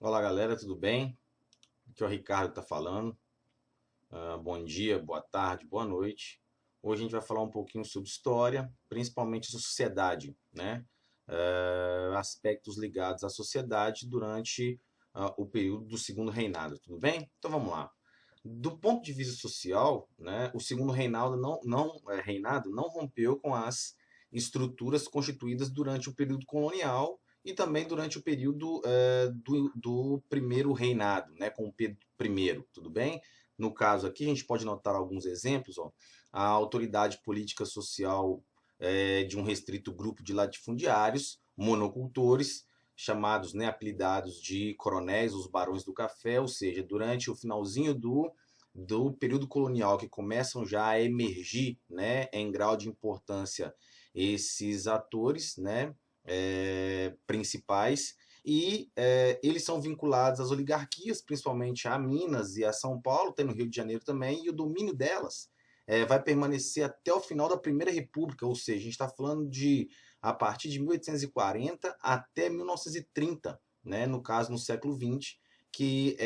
Olá galera, tudo bem? Aqui é o Ricardo que tá falando. Bom dia, boa tarde, boa noite. Hoje a gente vai falar um pouquinho sobre história, principalmente sobre sociedade, né? Aspectos ligados à sociedade durante o período do Segundo Reinado, tudo bem? Então vamos lá. Do ponto de vista social, né, o Segundo Reinado não rompeu com as estruturas constituídas durante o período colonial e também durante o período do Primeiro Reinado, né, com o Pedro I, tudo bem? No caso aqui, a gente pode notar alguns exemplos. Ó, a autoridade política social de um restrito grupo de latifundiários, monocultores, chamados, né, apelidados de coronéis, os barões do café, ou seja, durante o finalzinho do período colonial, que começam já a emergir, né, em grau de importância esses atores, né, principais, e eles são vinculados às oligarquias, principalmente a Minas e a São Paulo, tem no Rio de Janeiro também, e o domínio delas vai permanecer até o final da Primeira República, ou seja, a gente está falando de a partir de 1840 até 1930, né, no caso no século XX, que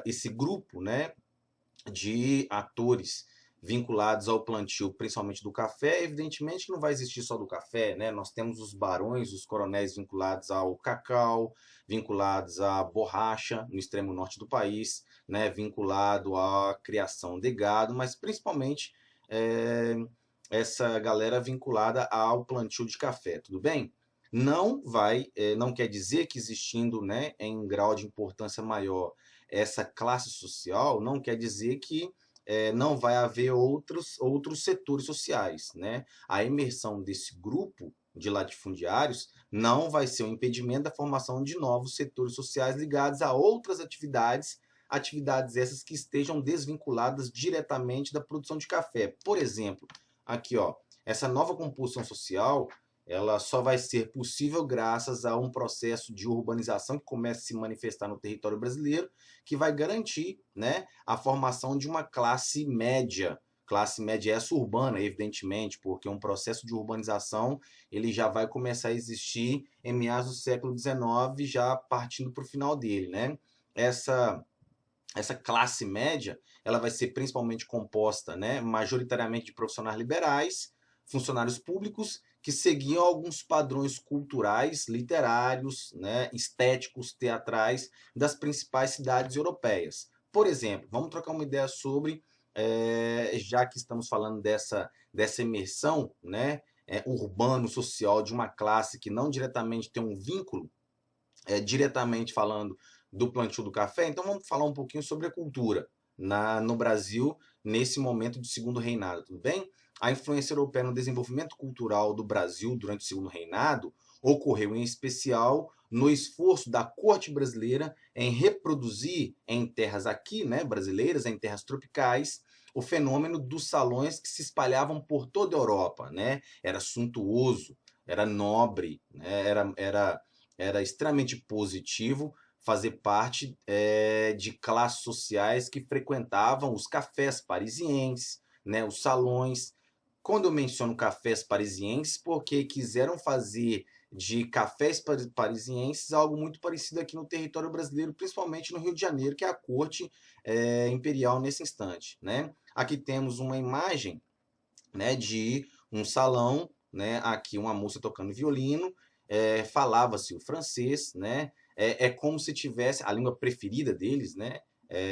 esse grupo, né, de atores vinculados ao plantio, principalmente do café, evidentemente que não vai existir só do café, né? Nós temos os barões, os coronéis vinculados ao cacau, vinculados à borracha no extremo norte do país, né? Vinculado à criação de gado, mas principalmente é, essa galera vinculada ao plantio de café, tudo bem? Não quer dizer que existindo, né, em grau de importância maior essa classe social, não quer dizer que não vai haver outros setores sociais, né? A imersão desse grupo de latifundiários não vai ser um impedimento da formação de novos setores sociais ligados a outras atividades essas que estejam desvinculadas diretamente da produção de café. Por exemplo, aqui ó, essa nova composição social ela só vai ser possível graças a um processo de urbanização que começa a se manifestar no território brasileiro, que vai garantir, né, a formação de uma classe média essa urbana, evidentemente, porque um processo de urbanização ele já vai começar a existir em meados do século XIX, já partindo para o final dele, né? Essa essa classe média, ela vai ser principalmente composta, né, majoritariamente de profissionais liberais, funcionários públicos que seguiam alguns padrões culturais, literários, né, estéticos, teatrais das principais cidades europeias. Por exemplo, vamos trocar uma ideia sobre, já que estamos falando dessa imersão, né, urbano-social de uma classe que não diretamente tem um vínculo diretamente falando do plantio do café, então vamos falar um pouquinho sobre a cultura no Brasil nesse momento de segundo reinado, tudo bem? A influência europeia no desenvolvimento cultural do Brasil durante o segundo reinado ocorreu em especial no esforço da corte brasileira em reproduzir em terras aqui, né, brasileiras, em terras tropicais, o fenômeno dos salões que se espalhavam por toda a Europa, né? Era suntuoso, era nobre, né? Era extremamente positivo fazer parte de classes sociais que frequentavam os cafés parisienses, né, os salões. Quando eu menciono cafés parisienses, porque quiseram fazer de cafés parisienses algo muito parecido aqui no território brasileiro, principalmente no Rio de Janeiro, que é a corte imperial nesse instante, né? Aqui temos uma imagem, né, de um salão, né, aqui uma moça tocando violino, falava-se o francês, né, como se tivesse a língua preferida deles, né,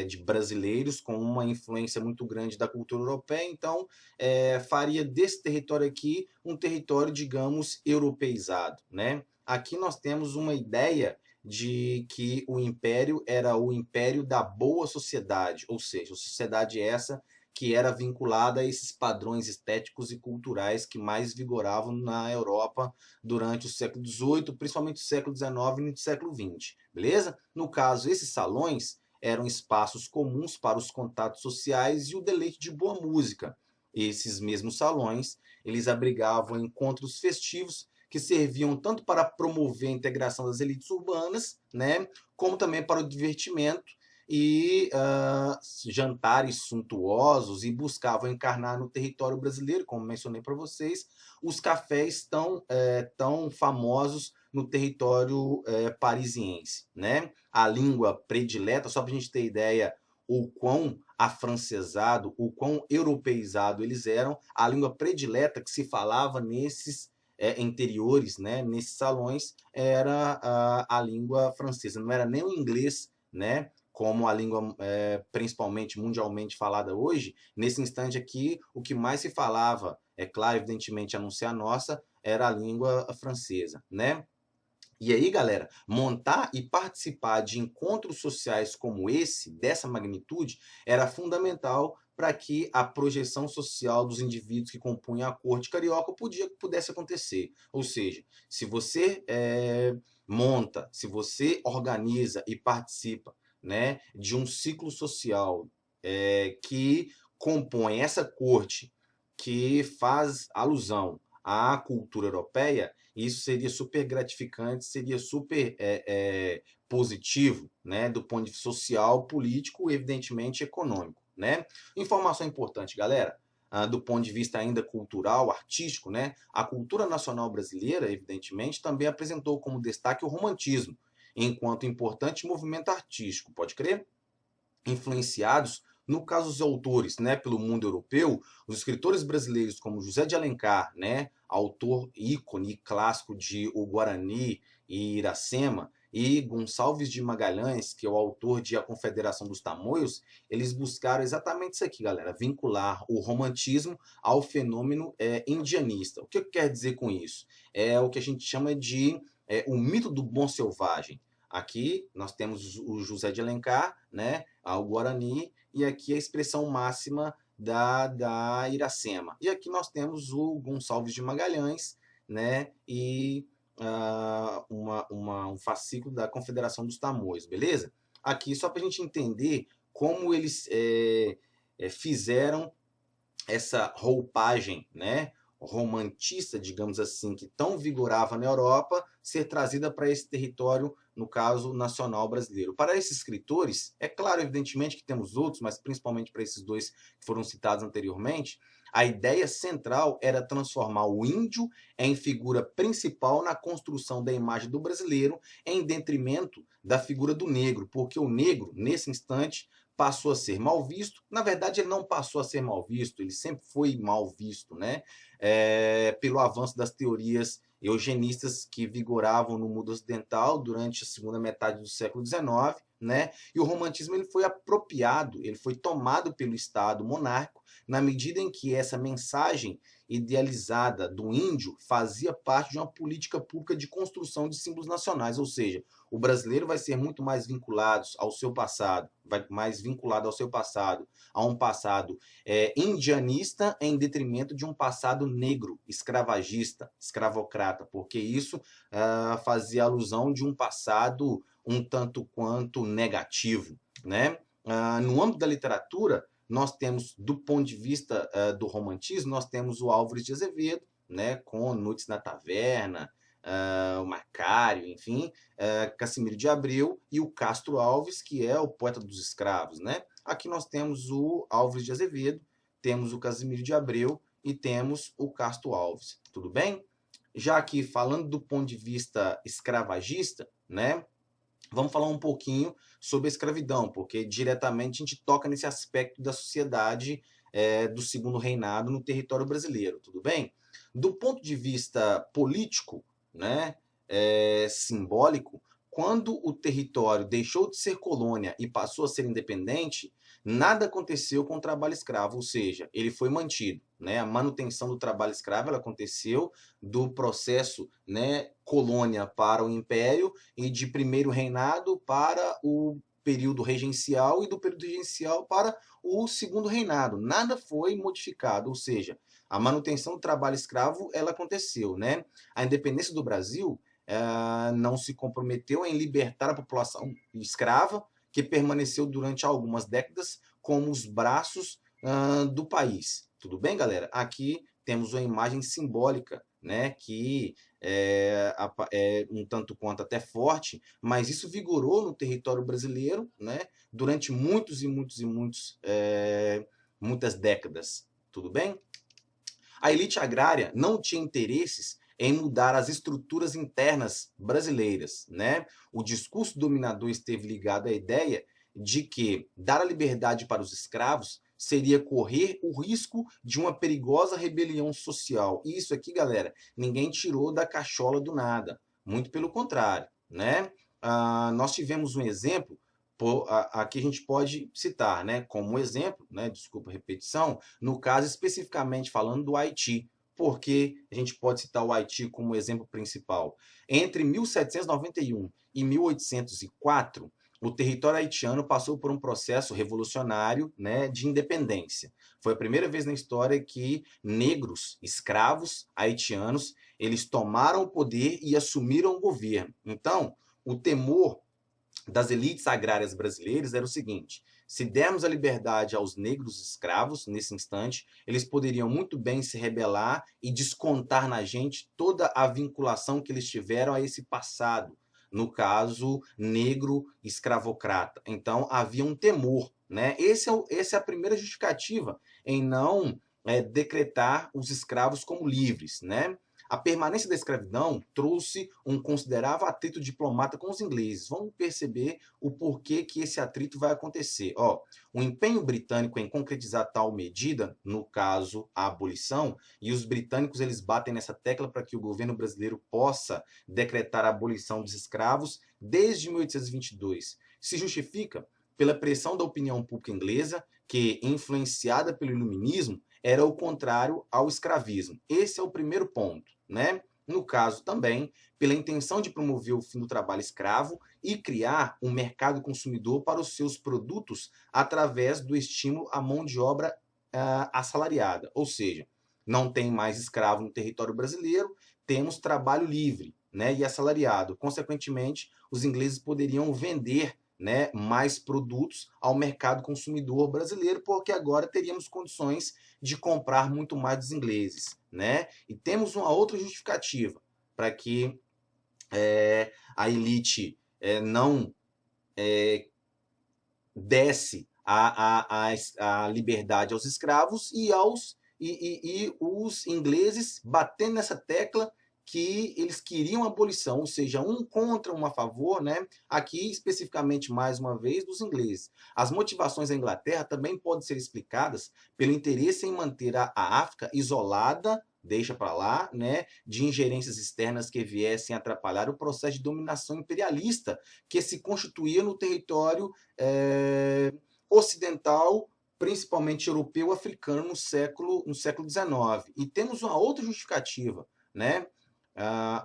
de brasileiros, com uma influência muito grande da cultura europeia, então faria desse território aqui um território, digamos, europeizado, né? Aqui nós temos uma ideia de que o império era o império da boa sociedade, ou seja, a sociedade essa que era vinculada a esses padrões estéticos e culturais que mais vigoravam na Europa durante o século XVIII, principalmente o século XIX e o século XX, beleza? No caso, esses salões eram espaços comuns para os contatos sociais e o deleite de boa música. Esses mesmos salões, eles abrigavam encontros festivos que serviam tanto para promover a integração das elites urbanas, né, como também para o divertimento e jantares suntuosos e buscavam encarnar no território brasileiro, como mencionei para vocês, os cafés tão famosos no território parisiense, né? A língua predileta, só para a gente ter ideia o quão afrancesado, o quão europeizado eles eram, a língua predileta que se falava nesses interiores, né, nesses salões, era a língua francesa, não era nem o inglês, né, como a língua principalmente mundialmente falada hoje. Nesse instante aqui, o que mais se falava, é claro, evidentemente, a não ser a nossa, era a língua francesa, né? E aí, galera, montar e participar de encontros sociais como esse, dessa magnitude, era fundamental para que a projeção social dos indivíduos que compunham a corte carioca pudesse acontecer. Ou seja, se você monta, se você organiza e participa, né, de um ciclo social que compõe essa corte, que faz alusão à cultura europeia, isso seria super gratificante, seria super positivo, né, do ponto de vista social, político e, evidentemente, econômico, né? Informação importante, galera, do ponto de vista ainda cultural, artístico, né? A cultura nacional brasileira, evidentemente, também apresentou como destaque o romantismo, enquanto importante movimento artístico, pode crer? Influenciados, no caso dos autores, né, pelo mundo europeu, os escritores brasileiros como José de Alencar, né, autor ícone clássico de O Guarani e Iracema, e Gonçalves de Magalhães, que é o autor de A Confederação dos Tamoios, eles buscaram exatamente isso aqui, galera, vincular o romantismo ao fenômeno indianista. O que quer dizer com isso? É o que a gente chama de o mito do bom selvagem. Aqui nós temos o José de Alencar, né, ao Guarani, e aqui a expressão máxima da Iracema. E aqui nós temos o Gonçalves de Magalhães, né, e um fascículo da Confederação dos Tamoios, beleza? Aqui só para a gente entender como eles fizeram essa roupagem, né, romantista, digamos assim, que tão vigorava na Europa, ser trazida para esse território, no caso nacional brasileiro. Para esses escritores, é claro, evidentemente que temos outros, mas principalmente para esses dois que foram citados anteriormente, a ideia central era transformar o índio em figura principal na construção da imagem do brasileiro, em detrimento da figura do negro, porque o negro, nesse instante, passou a ser mal visto. Na verdade, ele não passou a ser mal visto, ele sempre foi mal visto, né? Pelo avanço das teorias eugenistas que vigoravam no mundo ocidental durante a segunda metade do século XIX, né? E o romantismo ele foi apropriado, ele foi tomado pelo Estado monárquico na medida em que essa mensagem idealizada do índio fazia parte de uma política pública de construção de símbolos nacionais, ou seja, o brasileiro vai ser muito mais vinculado ao seu passado, a um passado indianista em detrimento de um passado negro, escravagista, escravocrata, porque isso fazia alusão de um passado um tanto quanto negativo, né? No âmbito da literatura, nós temos, do ponto de vista do romantismo, nós temos o Álvares de Azevedo, né, com Noites na Taverna, o Macário, enfim, Cassimiro de Abreu e o Castro Alves, que é o poeta dos escravos, né? Aqui nós temos o Álvares de Azevedo, temos o Cassimiro de Abreu e temos o Castro Alves, tudo bem? Já aqui, falando do ponto de vista escravagista, né? Vamos falar um pouquinho sobre a escravidão, porque diretamente a gente toca nesse aspecto da sociedade do segundo reinado no território brasileiro, tudo bem? Do ponto de vista político, né, simbólico, quando o território deixou de ser colônia e passou a ser independente, nada aconteceu com o trabalho escravo, ou seja, ele foi mantido. Né? A manutenção do trabalho escravo ela aconteceu do processo, né, colônia para o império e de primeiro reinado para o período regencial e do período regencial para o segundo reinado. Nada foi modificado, ou seja, a manutenção do trabalho escravo ela aconteceu, né? A independência do Brasil não se comprometeu em libertar a população escrava, que permaneceu durante algumas décadas como os braços do país. Tudo bem, galera? Aqui temos uma imagem simbólica, né, que é um tanto quanto até forte, mas isso vigorou no território brasileiro, né, durante muitas décadas. Tudo bem? A elite agrária não tinha interesses em mudar as estruturas internas brasileiras, né? O discurso dominador esteve ligado à ideia de que dar a liberdade para os escravos seria correr o risco de uma perigosa rebelião social. E isso aqui, galera, ninguém tirou da cachola do nada. Muito pelo contrário, né? Nós tivemos um exemplo, aqui a gente pode citar, né, como exemplo, né, desculpa a repetição, no caso especificamente falando do Haiti. Porque a gente pode citar o Haiti como exemplo principal. Entre 1791 e 1804, o território haitiano passou por um processo revolucionário, né, de independência. Foi a primeira vez na história que negros, escravos haitianos, eles tomaram o poder e assumiram o governo. Então, o temor das elites agrárias brasileiras era o seguinte: se dermos a liberdade aos negros escravos, nesse instante, eles poderiam muito bem se rebelar e descontar na gente toda a vinculação que eles tiveram a esse passado, no caso, negro escravocrata. Então, havia um temor, né? Essa é a primeira justificativa em não decretar os escravos como livres, né? A permanência da escravidão trouxe um considerável atrito diplomata com os ingleses. Vamos perceber o porquê que esse atrito vai acontecer. O empenho britânico em concretizar tal medida, no caso, a abolição, e os britânicos eles batem nessa tecla para que o governo brasileiro possa decretar a abolição dos escravos desde 1822. Se justifica pela pressão da opinião pública inglesa, que, influenciada pelo iluminismo, era o contrário ao escravismo. Esse é o primeiro ponto, né? No caso também, pela intenção de promover o fim do trabalho escravo e criar um mercado consumidor para os seus produtos através do estímulo à mão de obra assalariada. Ou seja, não tem mais escravo no território brasileiro, temos trabalho livre, né, e assalariado. Consequentemente, os ingleses poderiam vender, né, mais produtos ao mercado consumidor brasileiro, porque agora teríamos condições de comprar muito mais dos ingleses, né? E temos uma outra justificativa para que a elite não desse a liberdade aos escravos e os ingleses batendo nessa tecla que eles queriam abolição, ou seja, um contra, um a favor, né? Aqui especificamente, mais uma vez, dos ingleses. As motivações da Inglaterra também podem ser explicadas pelo interesse em manter a África isolada, deixa para lá, né, de ingerências externas que viessem atrapalhar o processo de dominação imperialista que se constituía no território ocidental, principalmente europeu, africano, no século XIX. E temos uma outra justificativa, né?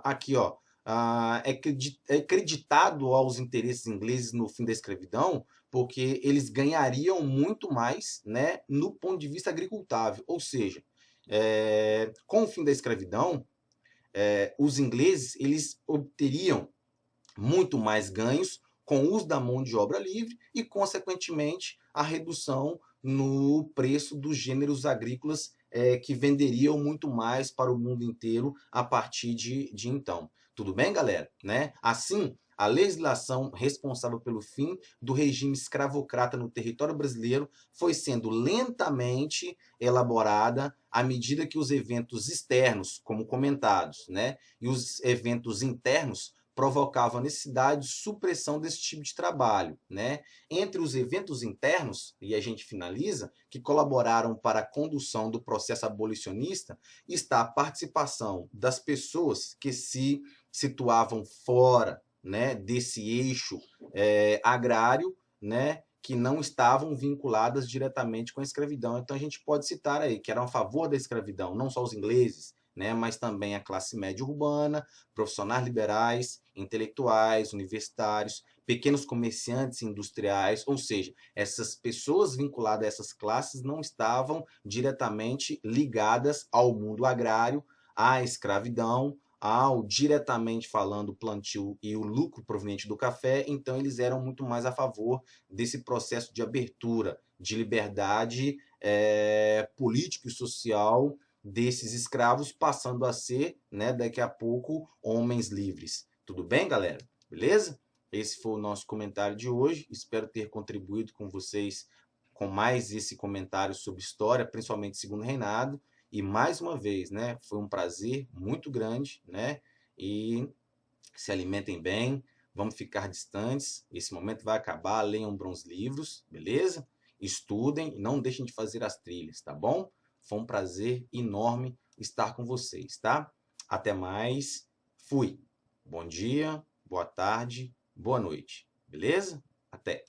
Aqui, é acreditado aos interesses ingleses no fim da escravidão, porque eles ganhariam muito mais, né, no ponto de vista agricultável. Ou seja, com o fim da escravidão, os ingleses eles obteriam muito mais ganhos com o uso da mão de obra livre e, consequentemente, a redução no preço dos gêneros agrícolas que venderiam muito mais para o mundo inteiro a partir de então. Tudo bem, galera? Né? Assim, a legislação responsável pelo fim do regime escravocrata no território brasileiro foi sendo lentamente elaborada à medida que os eventos externos, como comentados, né, e os eventos internos provocavam a necessidade de supressão desse tipo de trabalho, né? Entre os eventos internos, e a gente finaliza, que colaboraram para a condução do processo abolicionista, está a participação das pessoas que se situavam fora, né, desse eixo agrário, né, que não estavam vinculadas diretamente com a escravidão. Então a gente pode citar aí que eram a favor da escravidão, não só os ingleses, né, mas também a classe média urbana, profissionais liberais, intelectuais, universitários, pequenos comerciantes industriais, ou seja, essas pessoas vinculadas a essas classes não estavam diretamente ligadas ao mundo agrário, à escravidão, ao diretamente falando plantio e o lucro proveniente do café, então eles eram muito mais a favor desse processo de abertura, de liberdade político e social desses escravos, passando a ser, né, daqui a pouco, homens livres. Tudo bem, galera? Beleza? Esse foi o nosso comentário de hoje. Espero ter contribuído com vocês com mais esse comentário sobre história, principalmente Segundo Reinado. E mais uma vez, né, foi um prazer muito grande, né? E se alimentem bem, vamos ficar distantes. Esse momento vai acabar, leiam bons livros, beleza? Estudem e não deixem de fazer as trilhas, tá bom? Foi um prazer enorme estar com vocês, tá? Até mais. Fui. Bom dia, boa tarde, boa noite. Beleza? Até.